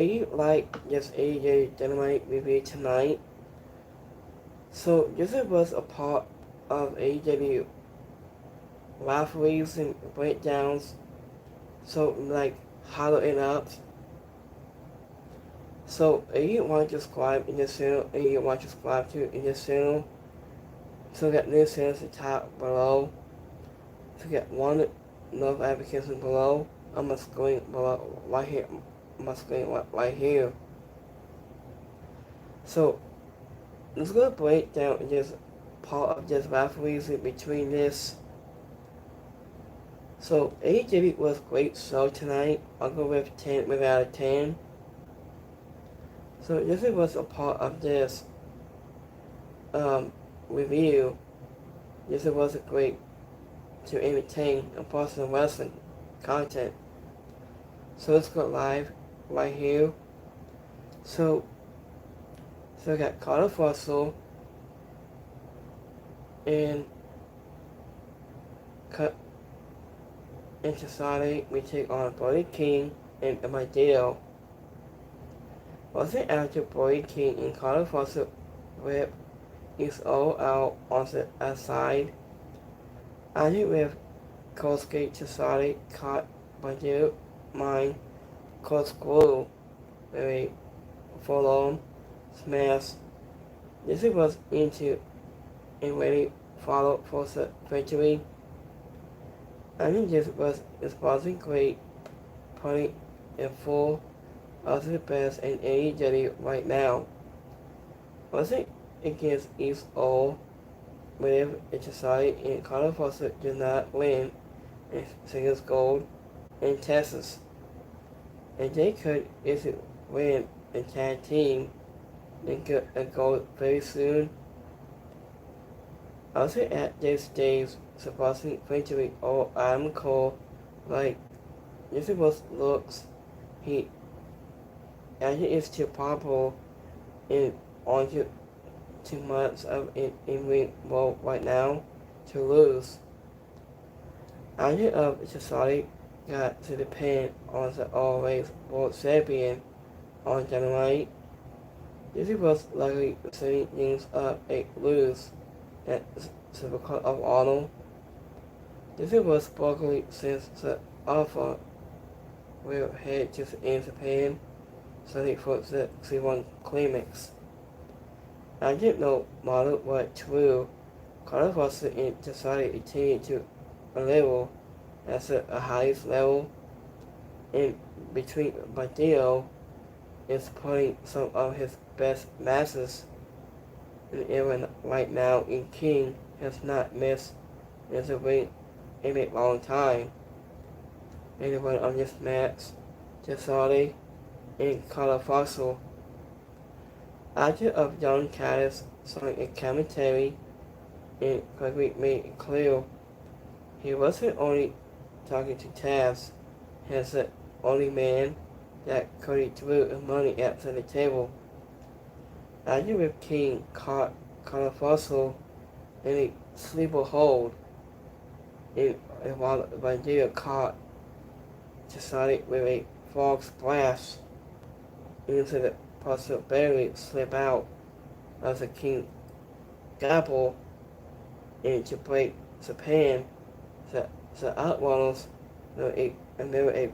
I like this AEW Dynamite review tonight. So this was a part of AEW rivalries and breakdowns. So like highlighting up. So if you want to subscribe in this channel, and you want to subscribe to in this channel, so get new channels to top below. To get one notification below on my screen below right here, my screen right here. So let's go break down this part of this rivalries between this. So AEW was a great show tonight. I'll go with 10 out of 10. So this was a part of this review. This was a great to entertain and personal wrestling content. So let's go live right here. So I got Carter Russell and cut into Saturday. We take on Brody King and my deal. Also after Brody King and Carter Russell whip is all out on the outside. After with Colgate to Saturday caught by their mind corkscrew with a full-on smash. This was into and ready followed for the victory. I think this was especially great, putting in full of the best in AEW right now. Was it against East All, with it decided and Carter Foster did not win in singles gold in Texas. And they could easily win a tag team and get a gold very soon. Also at this stage, surpassing victory over Adam Cole, like this was looks he as he is too popular in onto 2 months of in ring role right now to lose. Idea of society got to depend on the always world champion on Dynamite. This was likely setting things up a lose at the because of Arnold. This was sparkly since the Alpha will head to in Japan, studying for the C1 climax. I didn't know model what true. Carter Foster in decided to continue to a level as a highest level in between Badillo is putting some of his best matches and even right now in King has not missed in the ring in a long time. Anyone on this match, Gisardi and Carter Foster. Actor of John Caddis sang a commentary and Gregory made it clear he wasn't only talking to Taz, he's the only man that Cody threw money at the table. After with King caught Carter Foster in a sleeper hold, and while Bandido caught decided with a frog splash into the possibility slip out of the King gapple and to break Japan. The Outlaws mirror a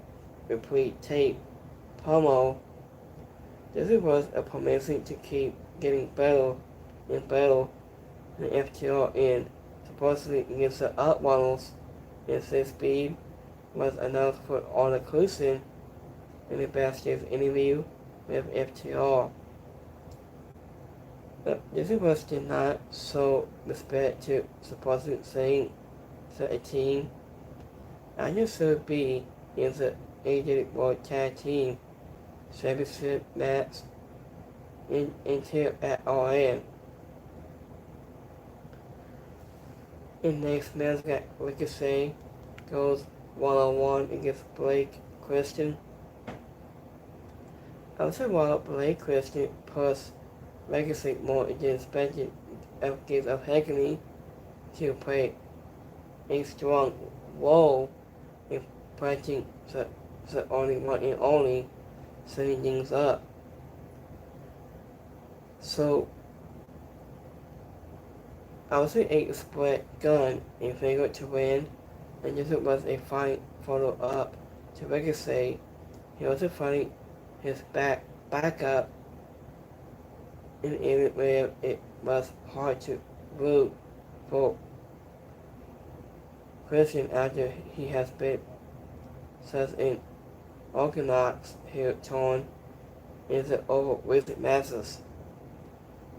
replete tape promo. This was a promising to keep getting better and better than FTR and supposedly against the Outlaws and their speed was announced for all inclusion in the backstage interview with FTR. But this was did not show respect to supposedly saying that a team I just should be in the AEW World Tag Team Championship match until at RN. In next match got Ricochet goes one-on-one against Blake Christian. Also while Blake Christian pushed Ricochet more than expected gives of Hackney to play a strong role in fighting the only one and only setting things up. So I was a split gun in favor to win, and this was a fine follow-up to Ricochet. He was fighting his backup in an area where it was hard to root for Christian after he has been such an orthodox heel torn into over recent matches.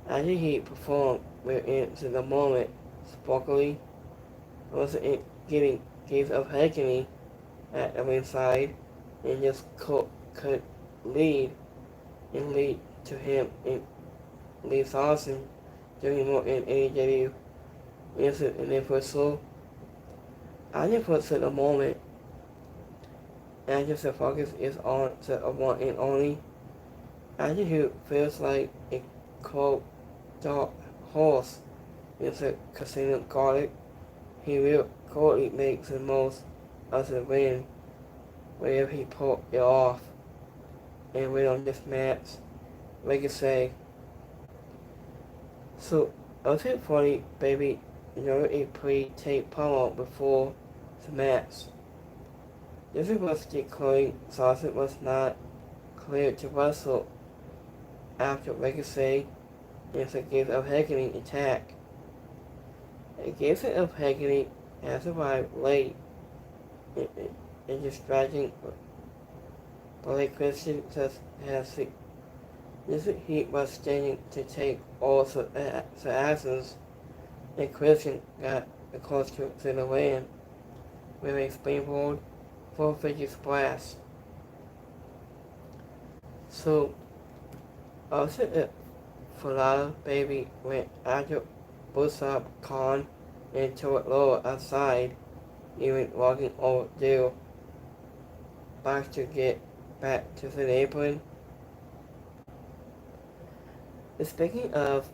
After he performed within the moment, sparkly was in getting gaze of agony at the ringside, and just could lead to him in Lee's Austin doing more in AEW instant universal. I just put to the moment, and just the focus is on the one and only. Andrew who feels like a cold dark horse is a casino garlic. He will coldly make the most of the win wherever he pulled it off and win on this match, like I say. So, Ultimate 40 Baby wrote a pre-tape promo before the match. This was declaring Sausage was not cleared to wrestle after Ricochet is a gift of agony attack. A gift of agony has arrived late in distracting Blake Christian has this he was standing to take all the actions, and Christian got close to the land with a springboard 450 splash. So, also Falada Baby went after Busab Khan and tore it lower outside, even walking overdue back to get back to the apron. Speaking of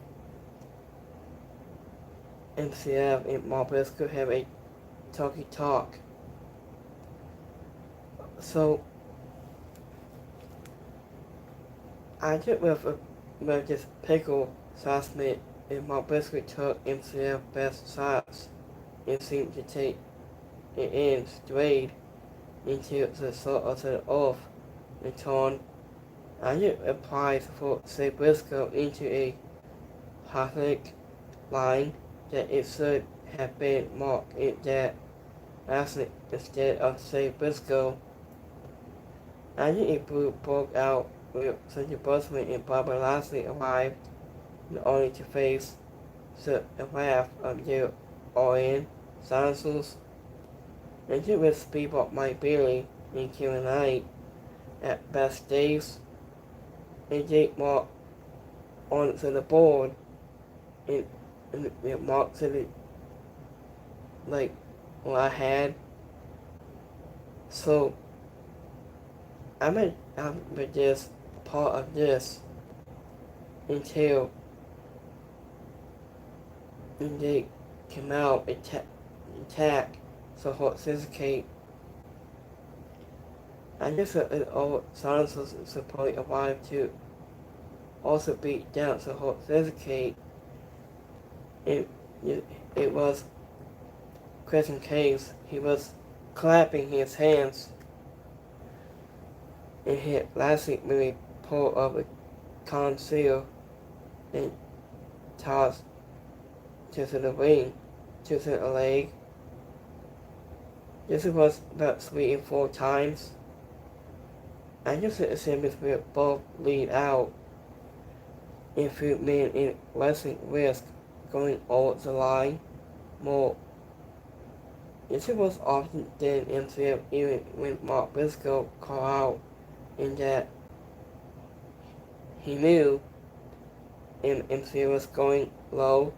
MCF and Marcus could have a talk. So I took with this pickle saucemeat and Marcus took MCF best shots and seemed to take it in straight into the sort of the off and torn. I applies for Say Briscoe into a Catholic line that it should have been marked in that accident instead of Say Briscoe. After a broke out with such a Busman and Barbara Lashley arrived, only to face the wrath of their all-in silencers. And to with Speedball Mike Bailey and Kevin Knight at best days, and Jake Mark onto the board, and Mark said it like what I had. So I'm just part of this until they came out attack so hot syndicate. I guess all silencers supposedly arrived to also beat down so hot syndicate. It was Christian Case. He was clapping his hands and hit Lashley with a pull of a conceal and tossed to the ring, to the leg. This was about 3 and 4 times. I just assume it will both lead out and few men in wrestling risk going over the line more. This was often than MCF even when Mark Briscoe called out in that he knew and MCF was going low,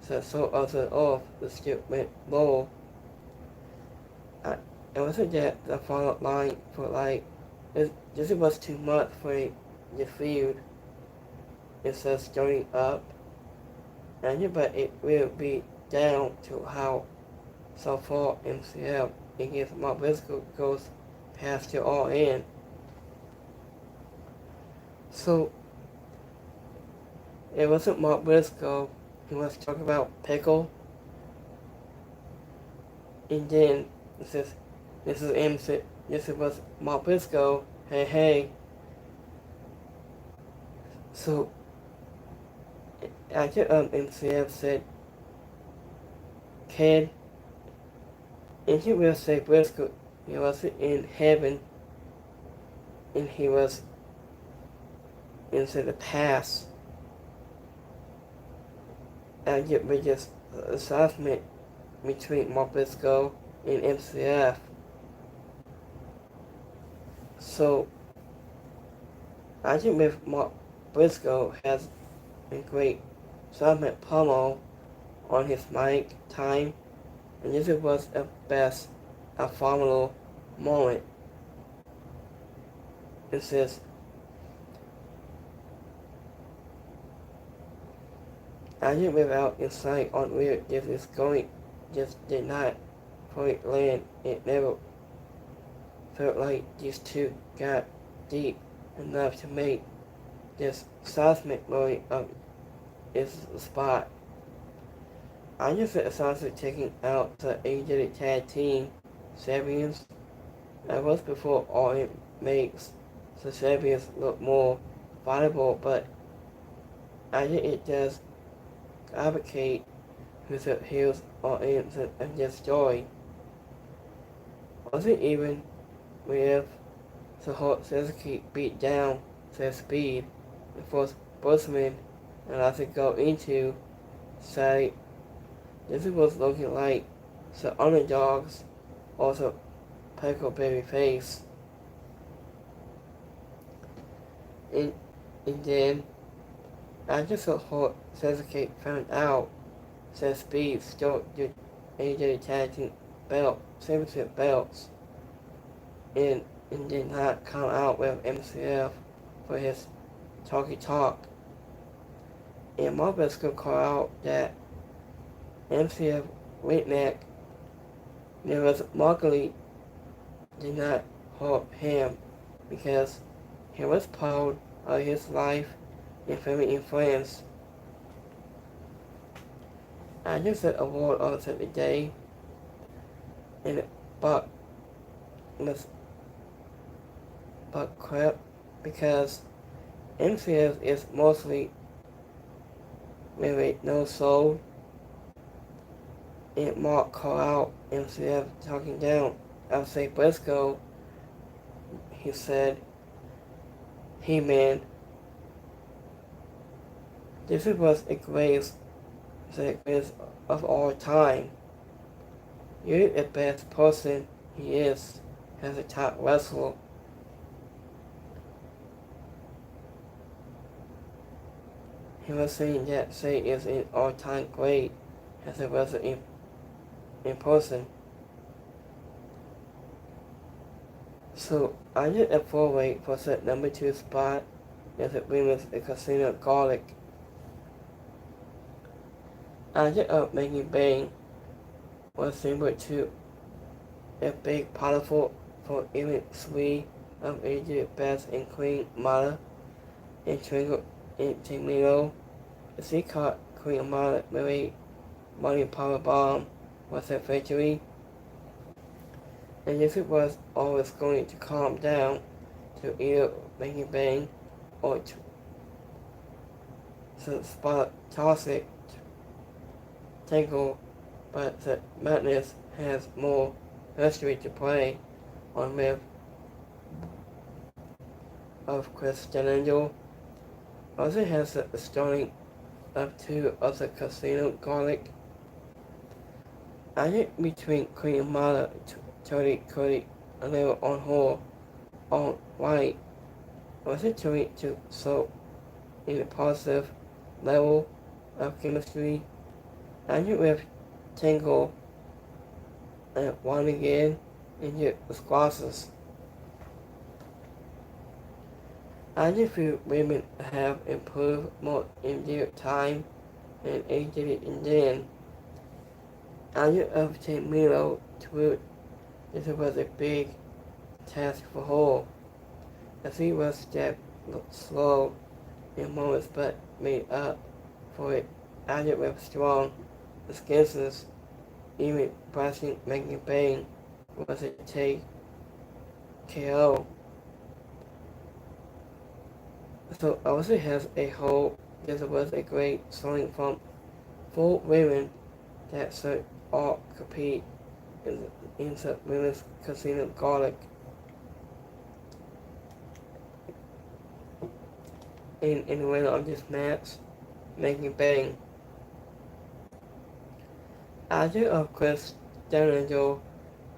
so also off the strip went low. It wasn't that the follow line for like this was too much for the feud. It's just starting up, but it will be down to how so far MCF against Mark Briscoe goes past the all in. So it wasn't Mark Briscoe. He was talking about pickle. And then this is MC. This was Mark Briscoe. Hey, hey. So after MCF said, kid, and he will say Briscoe, he was in heaven, and he was into the past. I get rid of assessment between Mark Briscoe and MCF. So I think with Mark Briscoe has a great segment promo on his mic time, and this was a best, a phenomenal moment. It says, I think without insight on where this is going, just did not fully land. It never felt like these two got deep enough to make this seismic movie of its spot. I just said Sasha taking out the AEW tag team Sabians. That was before all it makes the Sabians look more viable, but I think it does advocate who's the heels audience and their story. Was it even with the whole Suzuki beat down their speed and forced Bozeman and allowed to go into say this was looking like the underdogs also Pickle baby face. And then after the whole Suzuki found out that Speed stole the AJ tag team belt, championship belts, and did not come out with MCF for his talky talk. And Marcus could call out that MCF Whitneck was luckily did not help him because he was proud of his life and family and friends. I just said award of the day, and but crap because MCF is mostly with no soul. And Mark called out MCF talking down. I'll say Briscoe. He said, "Hey man, this was the greatest of all time. You're the best person he is as a top wrestler." He was saying that Say is an all-time great as a wrestler in person. So I did a four-way for set number 2 spot as it brings a casino garlic. I ended up making Bang was similar to a big powerful for even suite of Asia Best and Queen Mata and Twinkle and Tomato. She caught Queen Mata Mary Money Power Bomb was her victory. And this was always going to calm down to either making Bang or to spot Toxic Tangle, but the Madness has more history to play on with of Chris D'Angelo. Also has the starting of 2 of the Casino Garlic. I think between Queen and Mata, Tony Cody, and they were on her on white. Was it to so in a positive level of chemistry? I think with Tangle and one again into the squashes. I just feel women have improved more in their time and aged and then. I just obtained Milo to this was a big task for her, as he was step looked slow in moments but made up for it. Added with strong excuses, even pressing making bang was a take KO. So also has a whole this was a great selling from full women that should all compete in the women's casino garlic. In the winner of this match, making bang. After of Chris D'Angelo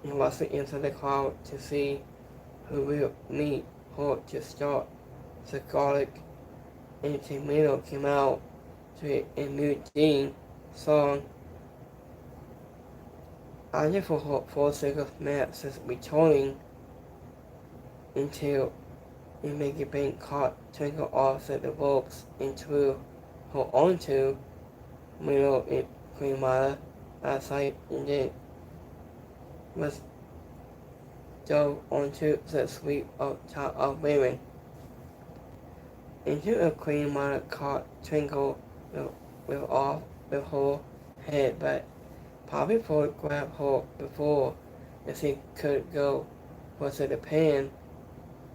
and watching into the crowd to see who will meet her to start the garlic and tomato came out to a new Jean song. After for her 4 seconds match since returning until and making bang caught Twinkle offset the ropes into her onto Milo and Queen Mara outside and then was dove onto the sweep of top of women. Into a Queen Mara caught Twinkle with her head, but Poppy Ford grabbed her before as he could go for the pan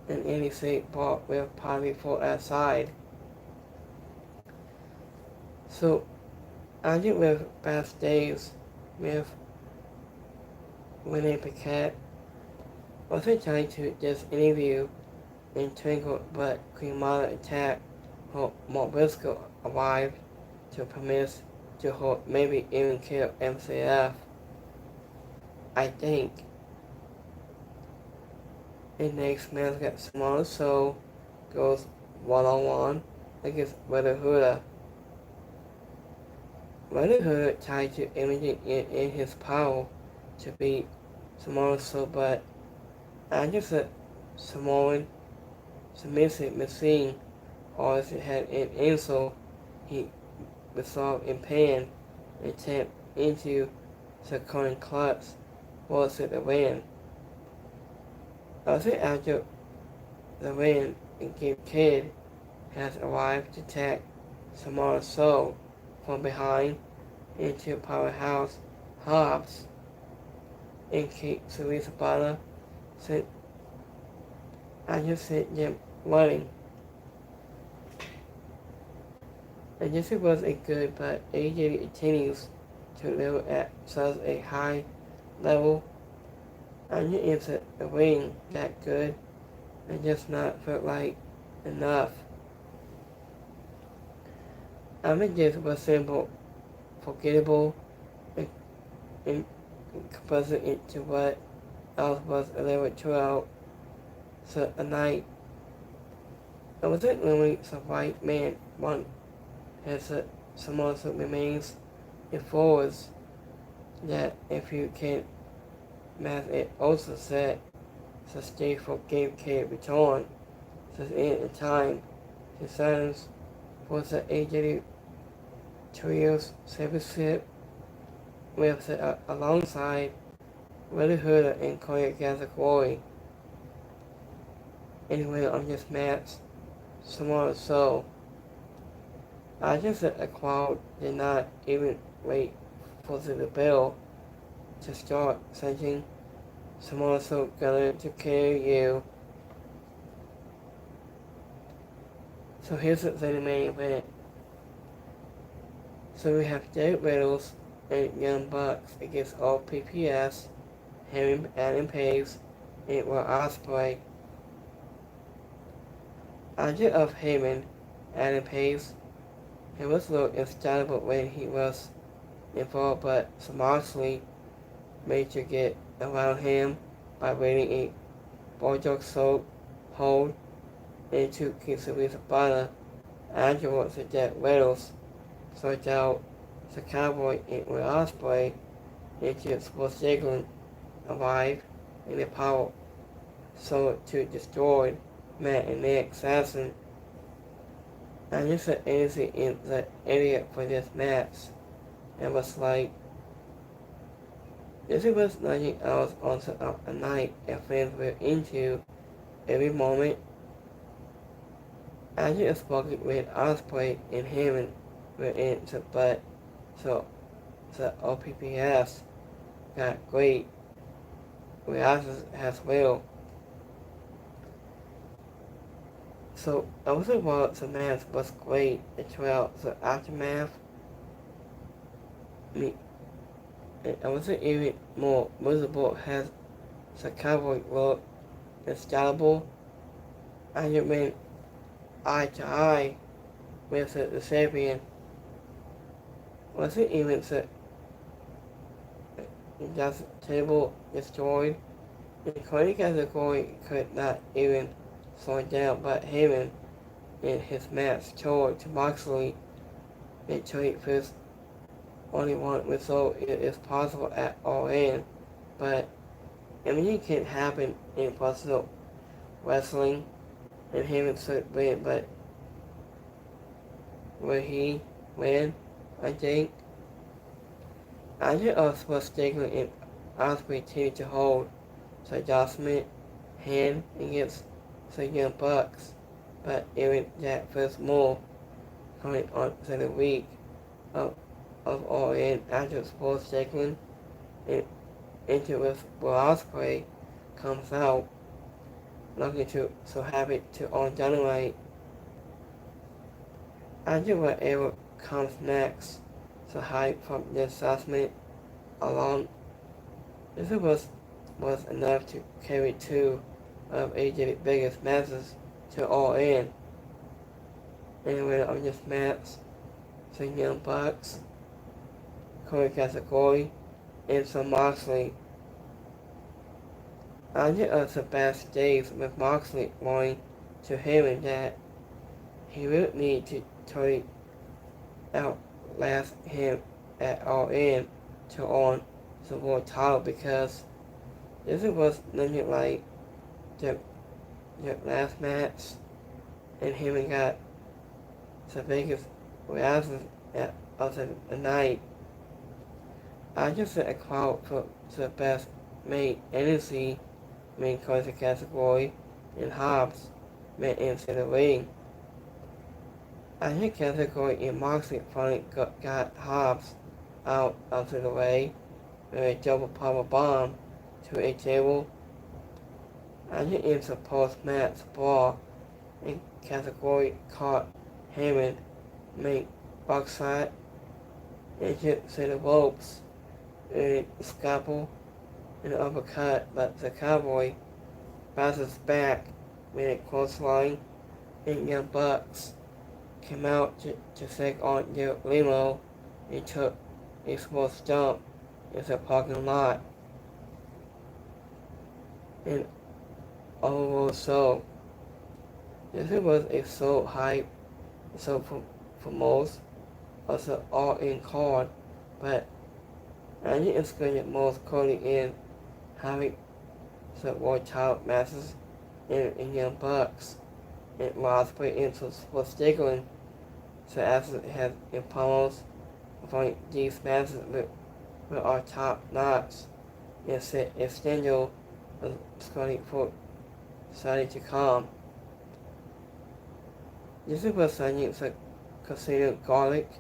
and any safe bought with Poppy Ford outside. So I did with backstage with Winnie Paquette wasn't trying to just interview and Twinkle, but Queen Mother attacked her Montbriscoe arrived to permit to her maybe even kill MCF. I think. And next man got smaller so goes one-on-one against Red Hood. Red Hood tried to imagine it in his power to beat Samoa so but after the Samoan submissive machine always had an insult he resolved in pain and tapped into the current clutch was the win. Also after the win, the kid has arrived to attack Samoa Soul from behind into Powerhouse Hobbs and keep Teresa Butler sent I just sent them running. And this was a good but AEW continues to live at such a high level. And it isn't the ring that good and just not felt like enough. I mean this was simple, forgettable, and composing it to what else was delivered throughout a night. It wasn't really the right man one as someone remains it forwards that if you can math it also said the stage for game can return since in time the silence was the AEW Trios championship with alongside Willie Hooder and Corey Gaza Glory. Anyway, on this match, Samoa Soul. I just a crowd did not even wait for the bell to start singing Samoa Soul gonna to carry you. So here's the main event. So we have Derek Riddles and Young Bucks against all PPS, Adam Page, and Will Ospreay. Idea of Heyman, Adam Page, he was looked unstoppable when he was involved, but smartly made to get around him by waiting a bulldog soap hold into Kingsley's butter. Afterwards, the Jack Riddles sorted out the Cowboy and Will Ospreay into Sports Ziggler arrived in the power so to destroy Matt and Nick Assassin. And this is easy in the area for this match. It was like this was nothing else on a night and fans were into every moment. After it spoken with Osprey and Hammond were in the butt, so the OPPS got great reactions as well. So overall the match was great throughout the aftermath. I mean, it wasn't even more visible as the Cowboy looked unstoppable. I went eye to eye with the champion. Wasn't even the table destroyed. The Cody category could not even slow down, but Heyman in his match told to Moxley victory first only one result is possible at all in, but anything can happen in professional wrestling, and Heyman should win, but will he win? I think. After us was Stigler and Osprey continued to hold the adjustment hand against the Young Bucks, but even that first move coming on to the week of All In after Sports Stigler and into with Osprey comes out looking so happy to on Dynamite. After whatever comes next, the hype from the assessment alone, this was enough to carry two of AEW's biggest matches to All In. And the winner of this match, the Young Bucks, Cody Category, and some Moxley. After the backstage with Moxley wanting to Heyman that he would need to totally outlast him at All In to on the world title, because this was nothing like the last match, and Heyman got the biggest reaction of the night. I just set a crowd for the best made energy main course category, and Hobbs went into the ring. I think category and Moxley finally got Hobbs out of the way with a double power bomb to a table. I think in the post-match brawl, and category caught Heyman make buckshot and hit to the ropes and scalpel and uppercut, but the Cowboy bounces back with a clothesline, and Young Bucks came out to take on their limo and took a small stump in the parking lot. And overall, so this was a so hype, so for most of the all-in card, but I think it's going to get most Cody in having the world title matches in Young Bucks and Osprey into Sports Stigler. So as it has in promos, I these matches with our top notch, and set a schedule of Scotty for Saturday to come. This is what Sunny considered garlic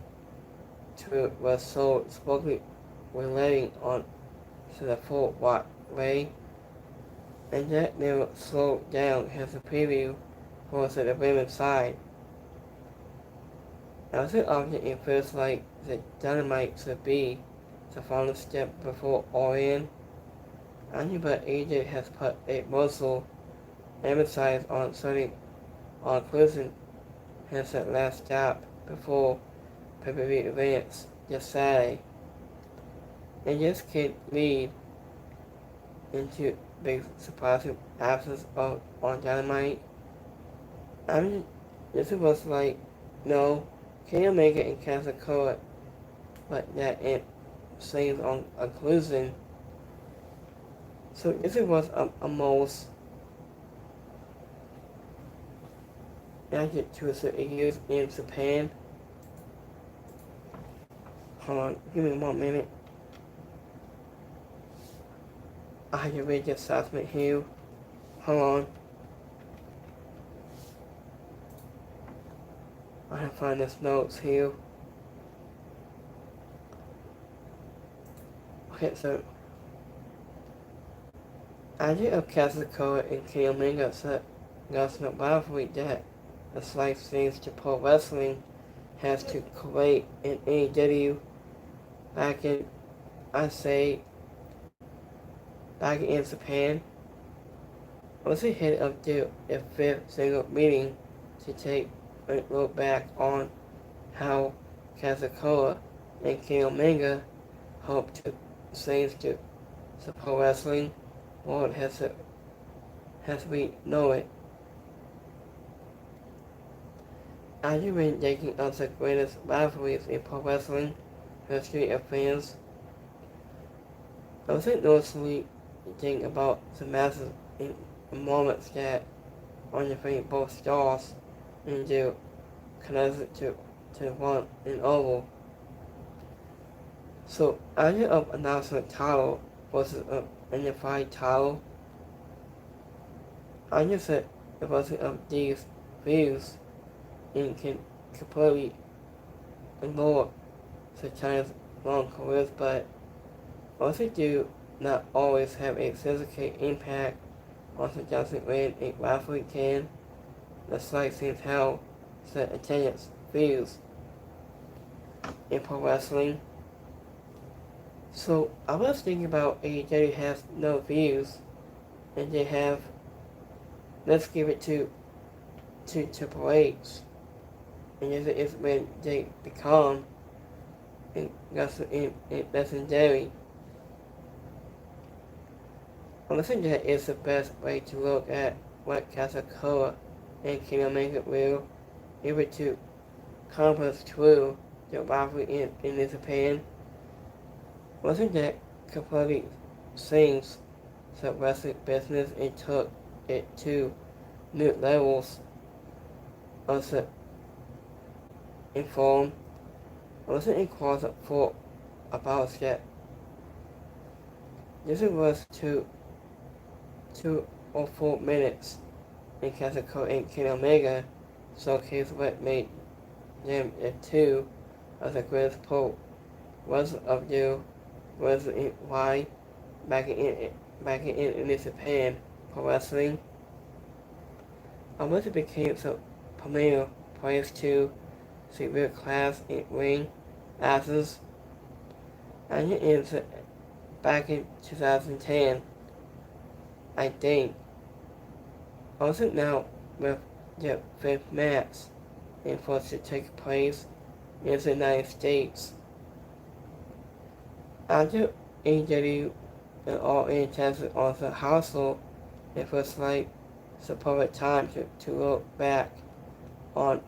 to was so supposedly relating on to the full way, and that never slowed down as a preview for the women's side. I was often it feels like the Dynamite should be the final step before All In. I think but AJ has put a muscle emphasis on certain on closing his last stop before pay-per-view events this Saturday. And this could lead into big surprising absence of on Dynamite. I mean, this was like, no, Kenny Omega and Cancel Code, but that it seems on conclusion. So this was a most accurate to a use in Japan. Hold on, give me 1 minute. I have to read the assessment here. Hold on. I have find this notes here. Okay, so idea of Kazuko and Kenny Omega set National rivalry that the slice things to pro wrestling has to create in AEW back in, I say, back in Japan. Was ahead of the fifth single meeting to take a look back on how Kazuko and Kenny Omega hope to change the pro wrestling world as we know it. After been taking of the greatest rivalries in pro wrestling history of fans, I wasn't noticeably thinking about the massive moments that on the bring both stars into connected to one and oval. So idea of announcement title versus a unified title, I just said it wasn't of these views and can completely ignore Satana's long careers, but also do not always have a significant impact on suggesting when a rivalry can. The site seems how the attendance views in pro wrestling. So I was thinking about AEW has no views, and they have, let's give it to Triple H, and this is when they become legendary. I think that is the best way to look at what Kazuchika and Kenny Omega will able to accomplish through the rivalry in Japan. Wasn't that completely changed the wrestling business and took it to new levels of the informed. I wasn't in closet for about that. This was 2 or 4 minutes in Kazuchika and Kenny Omega showcase what made them the two of the greatest pro wrestlers of you was why back in Japan pro wrestling. I once it became the premier place to see real class in ring asses, and it is back in 2010, I think. Also now with the fifth match and forced to take place in the United States. After AEW and all in Texas on the household, it was like the perfect time to look back on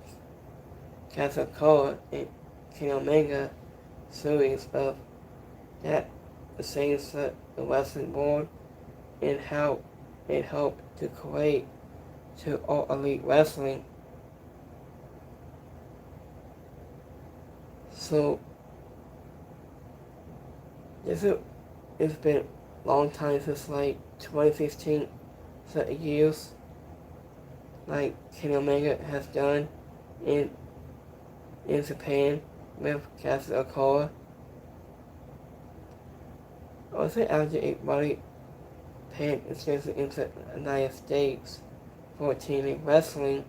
Kazuchika and Kenny Omega series of that saves the wrestling board and how it helped to create to all elite wrestling. So it's been a long time since like 2015 years like Kenny Omega has done in Japan with Kazuchika. Also after a body pain extension into the United States for TNA wrestling,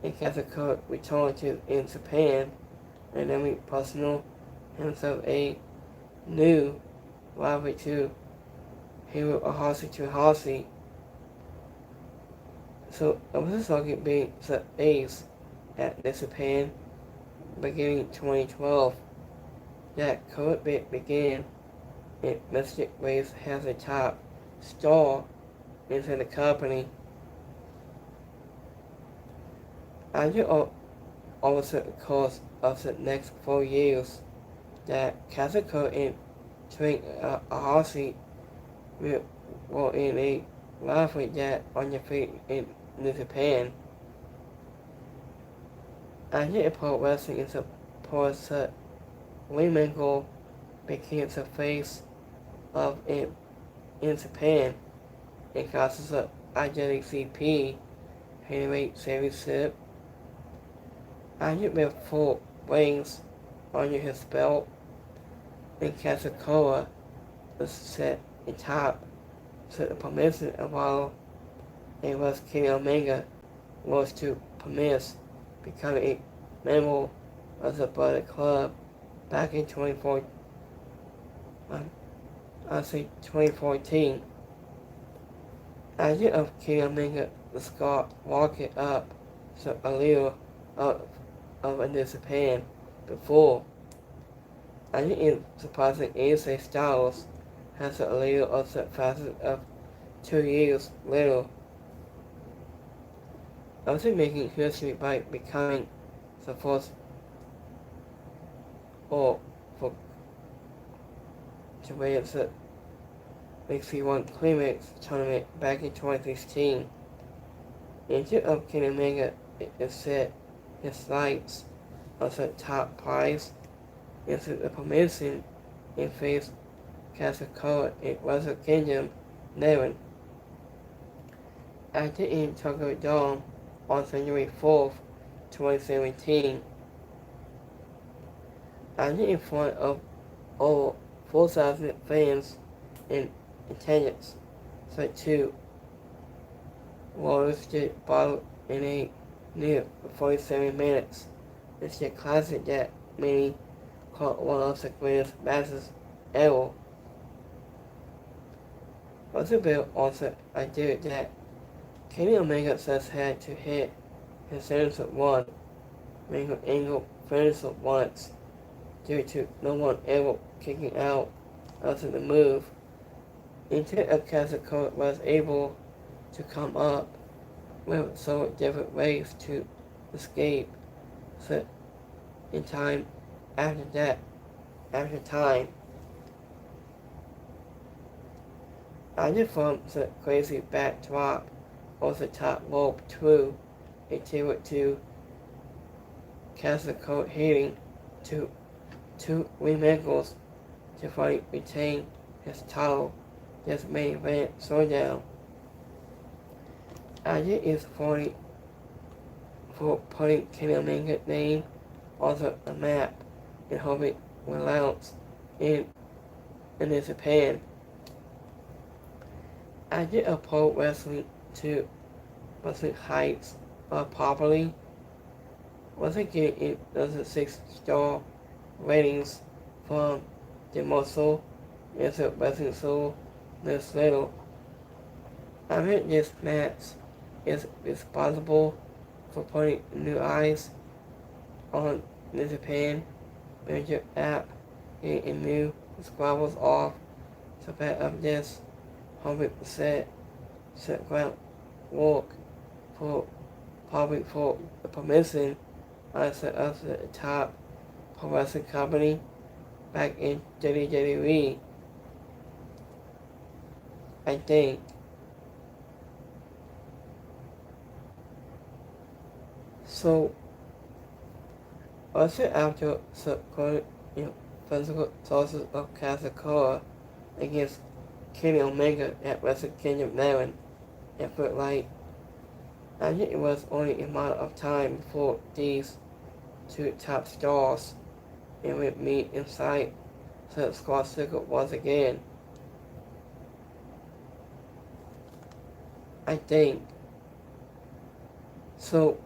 and Kazuchika returned to in Japan and then we personal himself a new rivalry to Hero Ahasi to Hasi. So I was talking being the ace at the Japan beginning 2012 that could began and Mystic Race has a top star into the company. After over the course of the next 4 years, that Kazuchika and Twink Ahasi were in a rivalry that on the feet in Japan. After pro wrestling is a the Wimengo became the face of it in Japan and causes the IWCP Heavyweight Championship. Ajit with full wings under his belt, and Kasakoa was set atop, so the permission while it was Kenny Omega was to permit becoming a member of the Bullet Club back in 2014. Idea of Kenny Omega the Scott walking up so a little of a New Japan before. I think it's surprising AJ Styles has a little of the facet of 2 years later. Also making history by becoming the first or for to win the Mixie One Climax tournament back in 2016. Instead of Kenny Omega is set his sights on the top prize into the permission in face Kasakoa in Wrestle Kingdom 11. Acted in Tokyo Dome on January 4th, 2017. Acted in front of over 4,000 fans in attendance, so two Warriors did bottle in a near 47 minutes. It's a classic that many call one of the greatest matches ever. Also built on the idea that Kenny Omega just had to hit his signature one, making Angle finish it once, due to no one ever kicking out after the move. Instead of Kasakoa was able to come up with so different ways to escape, so in time after time. Either from the crazy backdrop or the top rope through a table to Kasakoa hitting to two remingles to finally retain his title this main event showdown. Idea is for putting Kenny Omega's name on the map and hoping will announce in Japan. Idea of pro wrestling to wrestling heights properly. Once again, it does a 6-star ratings from the muscle and the wrestling soul this little. I think this match is responsible for putting new eyes on the Japan major app getting a new squabbles off the back of this 100% set ground work for probably for the permission I set up the top pro wrestling company back in WWE. I think. So, also after subsequent physical sources of Kasakoa against Kenny Omega at Wrestle Kingdom 11, it felt like I think it was only a matter of time before these two top stars and would meet inside the squad circle once again. I think. So,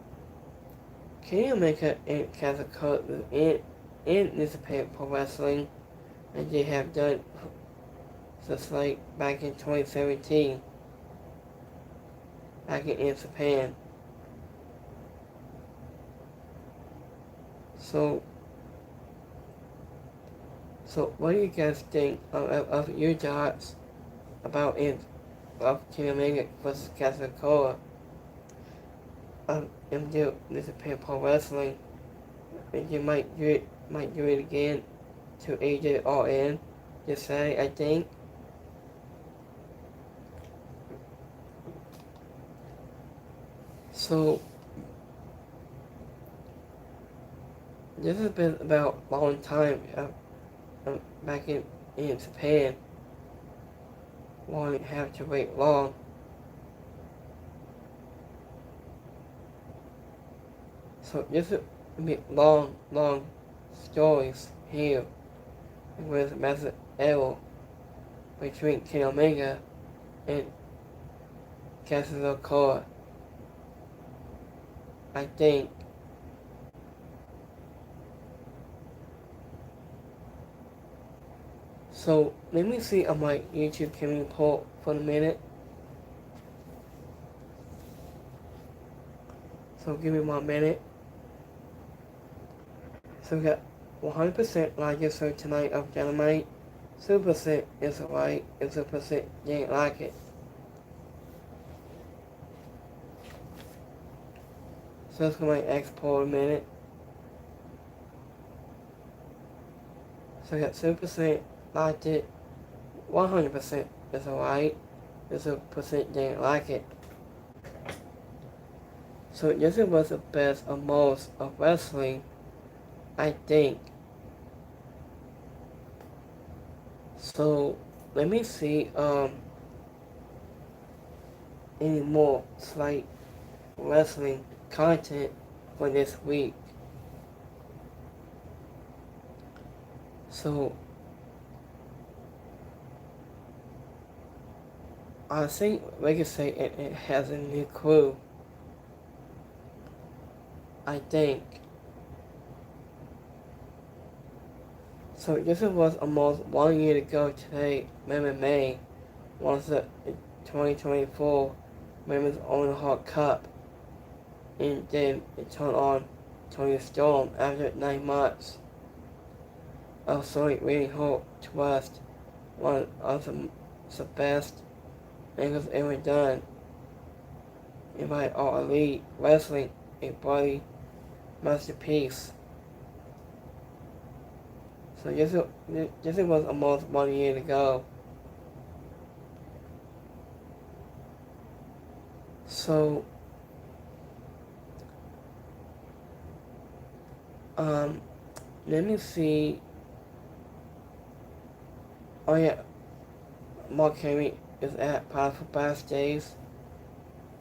Kenny Omega and Kasakoa in New Japan Pro Wrestling, and they have done just like back in 2017, back in Japan. So what do you guys think of your thoughts about it, of Kenny Omega versus Kasakoa in the New Japan Pro Wrestling? And you might do it again to AJ All In this Saturday, I think. So this has been about a long time back in Japan. Won't have to wait long. So this is long stories here with massive arrow between Kenny Omega and Cassius Core. I think so. Let me see on my YouTube camera poll for a minute. So give me 1 minute. So we got 100% like it so tonight of Dynamite. 2% is alright, and 2% didn't like it. So let's go to my X poll a minute. So we got 2% liked it, 100% is alright, and 2% didn't like it. So this was the best of most of wrestling, I think. So let me see any more slight wrestling content for this week. So I think we could say it has a new crew. I think. So this was almost 1 year ago today, MMA was the 2024 Women's Owen Hart Cup, and then it turned on Tony Storm after 9 months of Sonic Winning Hope West, one of the best things ever done in my All Elite Wrestling, a bloody masterpiece. So this was almost 1 year ago. So let me see. Oh yeah, Mark Henry is at Powerful Backstage.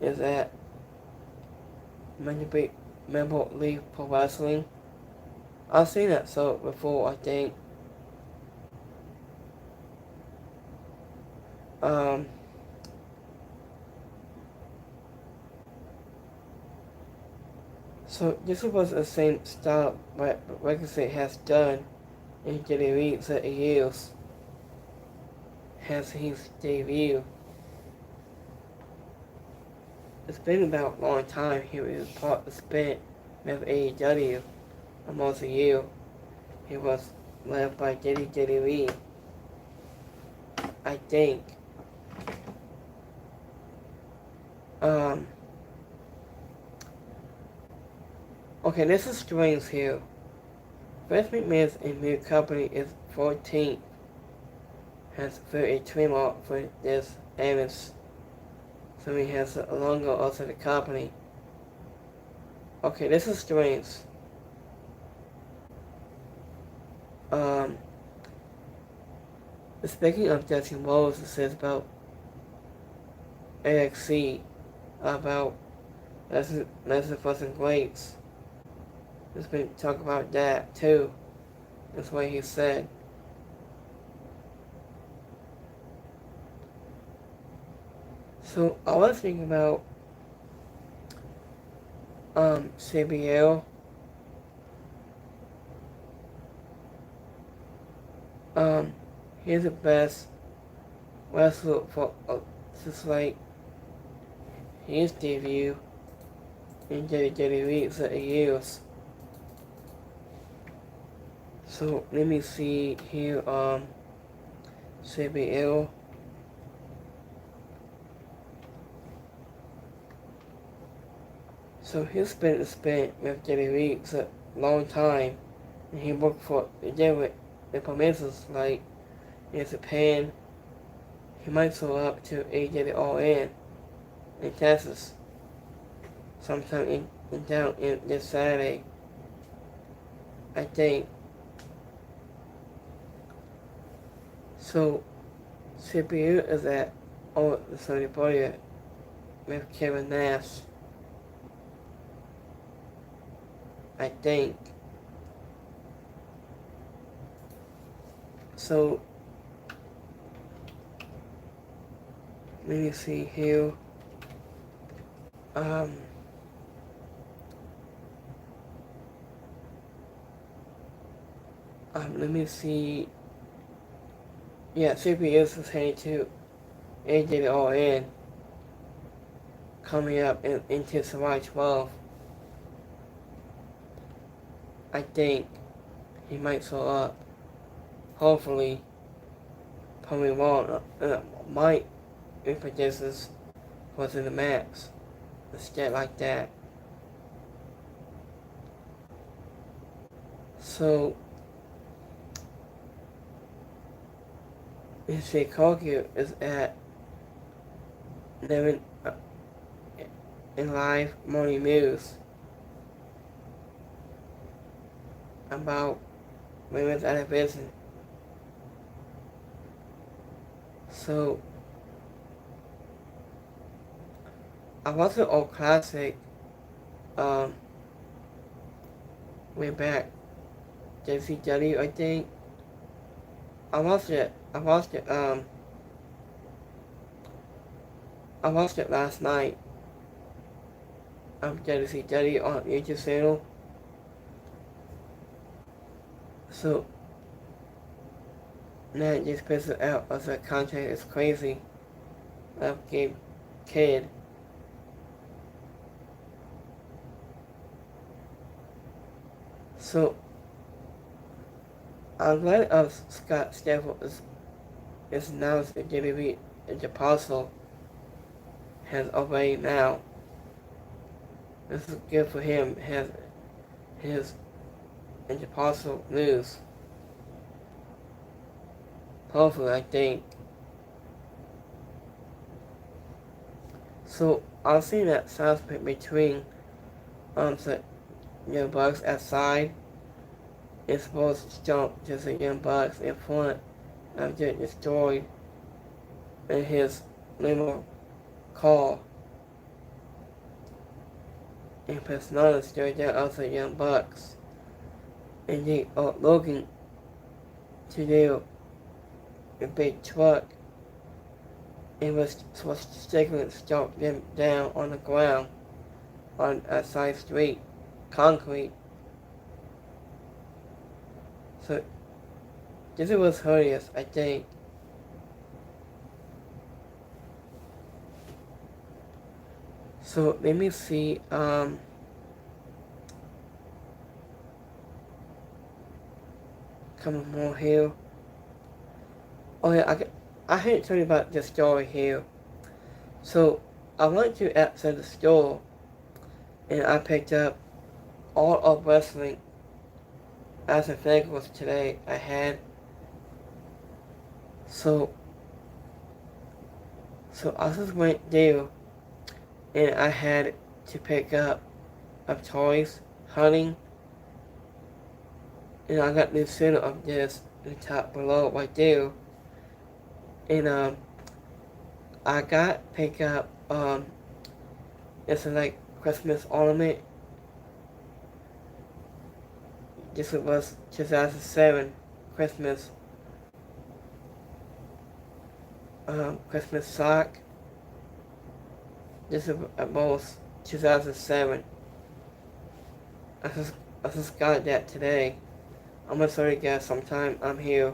Is at Member League Pro Wrestling. I've seen that so before, I think. So this was the same style that Ricochet has done in the recent years as his debut. It's been about a long time he was part spent with AEW, almost a year. He was led by WWE, I think. Okay, this is strange here. Vince McMahon's new company is 14th. Has 33 more for this Amos. So he has a longer also the company. Okay, this is strange. Speaking of Justin Rose, it says about AXC, about Leslie Fussing Greats. There's been talk about that too. That's what he said. So I was thinking about CBL. He's the best wrestler for just like his debut in WWE for years. So let me see here CBL. So he's been spent with WWE for a long time, and he worked for different promotions like in Japan. He might show up to AEW All In Texas sometime down in this Saturday, I think. So CPU is at all the Sony Boyer with Kevin Nash. I think. So, let me see here. Um, let me see. Yeah, CPS is heading to AEW coming up into July 12th. I think he might show up. Hopefully, probably won't. Might if it just was in the max. Instead like that. So, his Chicago is at 11 in live morning news about women's activism. So, I watched an old classic way back, JCW, I think. I watched it last night. JCW on YouTube channel. So, now it just pisses out as the content is crazy. Of Gabe Kid. So, I'm glad Scott Stafford is announced that WWE and the Apostle has already now. This is good for him, has his Apostle news. Hopefully, I think. So, I'll see that sounds between the Young Bucks outside. It's supposed to jump just the Young Bucks in front of getting destroyed in his limo car. And Personal stared down other Young Bucks. And they are looking to do a big truck and was shaking and stomped them down on the ground on a side street, concrete. So this was hilarious, I think. So let me see, come on more here. Oh yeah, I had to tell you about this story here. So I went to outside the store and I picked up all of wrestling as a was today I had. So I just went there and I had to pick up toys, hunting, and I got the center of this in the top below right there. And I got pick up it's a like Christmas ornament. This was 2007 Christmas Christmas sock. This is both 2007. I just got that today. I'm gonna show you guys sometime I'm here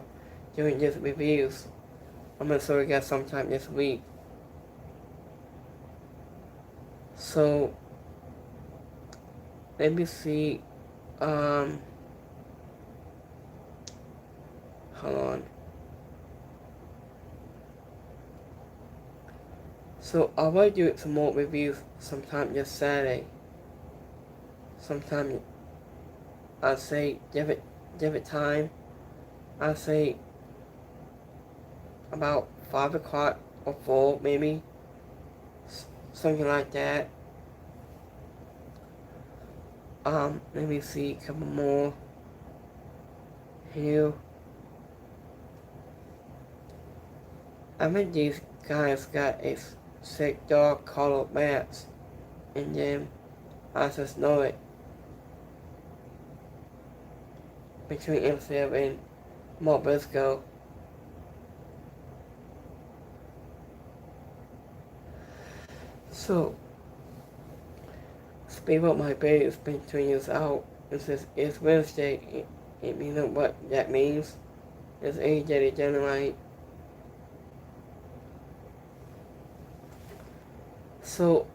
doing these reviews. I'm gonna show you guys sometime this week. So let me see. Hold on. So I will do some more reviews sometime this Saturday. Sometime I'll say different time. I'll say about 5 o'clock or 4 maybe. Something like that. Let me see a couple more here. I bet these guys got a sick dog colored maps, and then I just know it. between himself and Mark Briscoe. So, speak about my baby, it's been 2 years out. It says it's Wednesday. You know what that means? It's AEW Dynamite. So,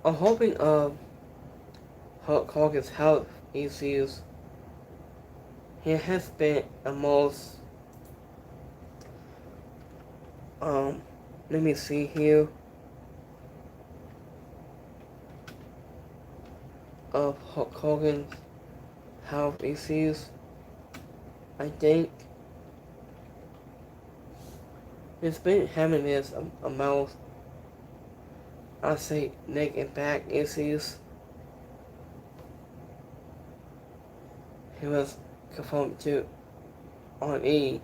I'm hoping Hulk Hogan's health issues. He has been the most, let me see here, of Hulk Hogan's health issues. I think he's been having this amount, I say, neck and back issues. He was confirmed to on E.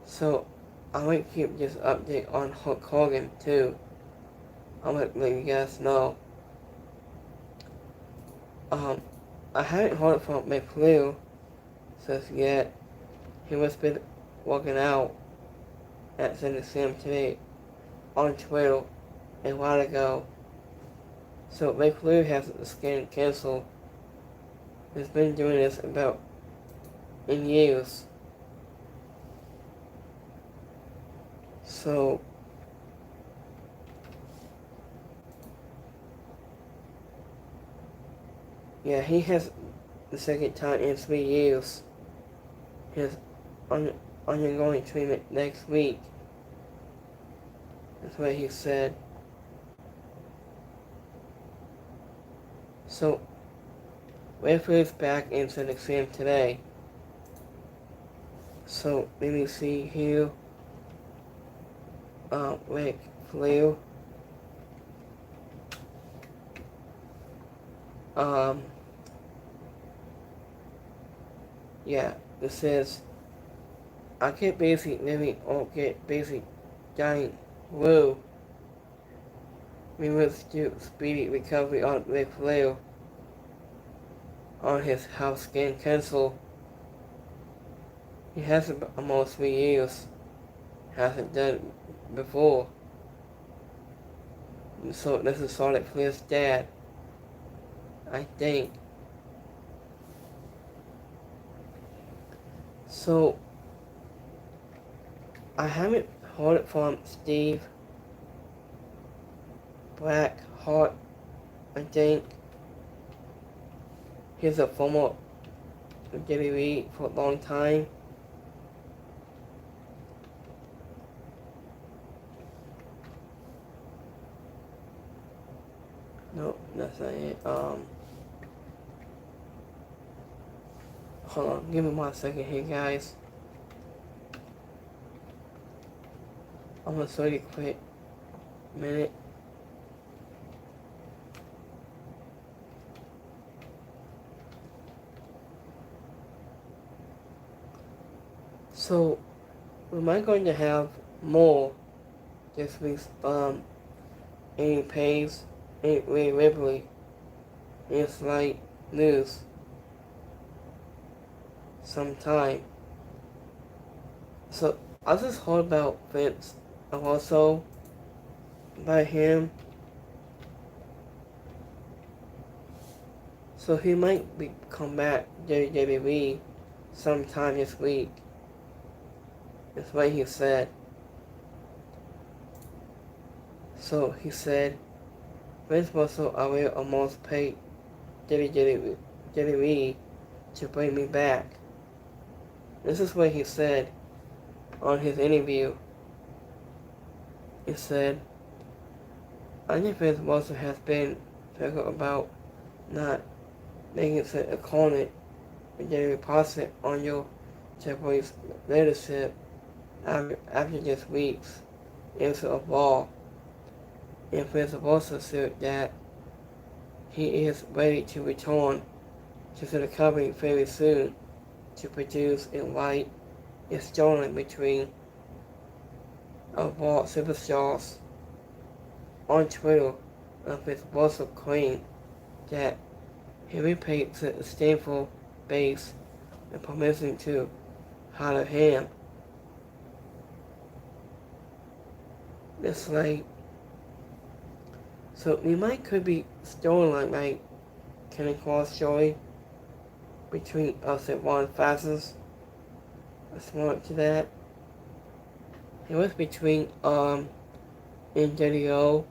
So I might keep this update on Hulk Hogan too. I'm gonna let you guys know. I haven't heard from McFlew since yet. He was been working out at Center Sam today on Twitter a while ago. So McFlew has the skin canceled. He's been doing this about in years. So yeah, he has the second time in 3 years. His undergoing treatment next week. That's what he said. So Redford's back into the exam today. So let me see here. Rick Flair. Yeah, this says I get basic living or get basic dying. Woo. We must do speedy recovery on Ric Flair on his house skin cancel. He hasn't almost 3 years. Hasn't done before. So this is Charlotte Flair's dad, I think. So I haven't heard it from Steve Blackheart, I think. He's a former WWE for a long time. No, that's not it. Hold on, give me 1 second here, guys. I'm gonna show you a quick minute. So, am I going to have more this week's any pays, any Ripley, it's like news sometime. So I just heard about Vince and also by him. So he might come back to WWE sometime this week. That's what he said. So he said, Vince Russell, I will almost pay WWE to bring me back. This is what he said on his interview. He said, I think Vince Russell has been talking about not making it a cornet and getting a deposit on your Japanese leadership after this week's episode of Raw. And Vince Russell said that he is ready to return to the company very soon to produce and write a story between Raw superstars. On Twitter, Vince Russell claimed that he repaid the Stanford base and permission to hire him. It's like, so we might could be storyline like Kenny Cross story between us and Ron Fastest. Similar to that. It was between NWO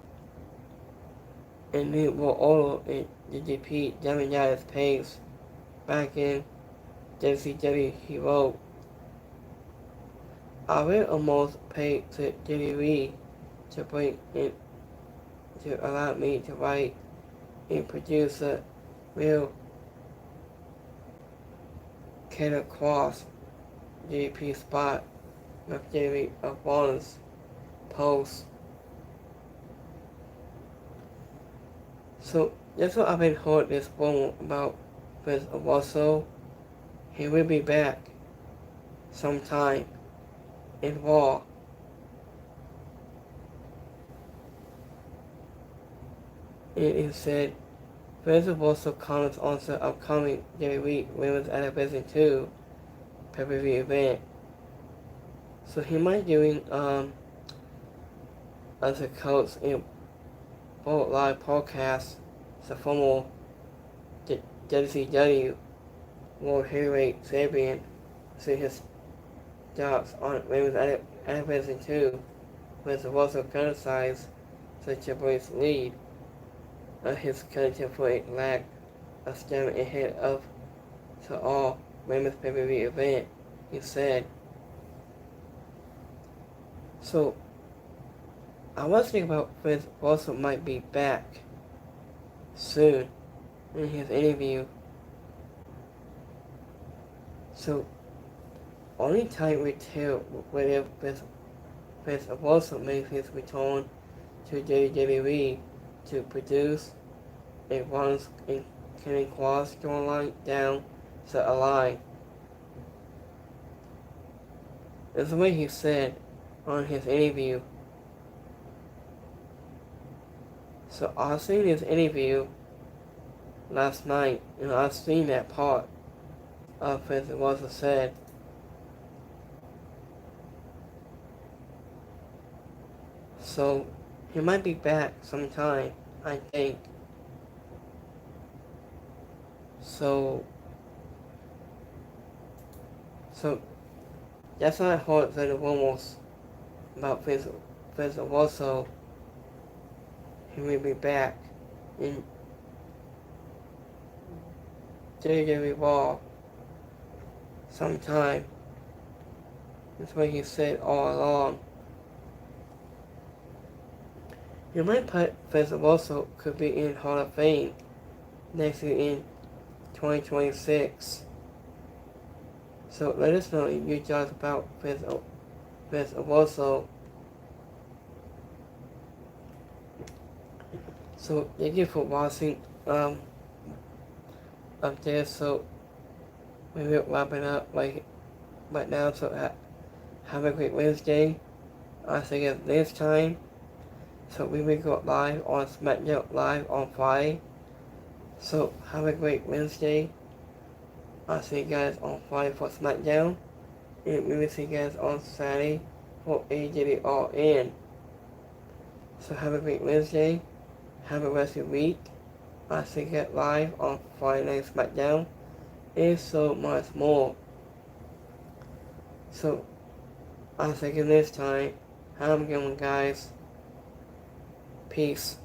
and New World Order and the DP Dynamite Pace back in WCW. He wrote, I will almost pay to WWE to bring in to allow me to write and produce a real Kenny Cross DP spot with Jamie of bonus post. So that's what I've been heard this rumor about with Russell. He will be back sometime in Raw. It is said Vince Russell comments on the upcoming WWE Women's Anniversary 2 pay-per-view event. So he might doing as a coach in both live podcasts, the former WCW World Heavyweight Champion, see his thoughts on Women's Anniversary 2 with the Russell criticized the Triple H's lead of his contemporary lack of stamina ahead of the all women's pay-per-view event. He said, so I was thinking about Vince Russell might be back soon in his interview. So only time will tell whether Vince Russell makes his return to WWE to produce a Rollins and Kenny Cross storyline down the line. That's the way he said on his interview. So I seen his interview last night, and I seen that part of Vince Russell said. So he might be back sometime, I think. So that's what I heard the rumors about Vince Russell. He may be back in WWE Raw sometime. That's what he said all along. You might put Vince Russell could be in Hall of Fame next year in 2026. So let us know if you thought about Vince Russell. So thank you for watching up there. So we will wrap it up right now. So have a great Wednesday. I'll see you next time. So we will go live on SmackDown Live on Friday. So have a great Wednesday. I'll see you guys on Friday for SmackDown. And we will see you guys on Saturday for AEW All In. So have a great Wednesday. Have a rest of your week. I'll see you guys live on Friday Night SmackDown. And so much more. So I'll see you next time. Have a good one, guys. Peace.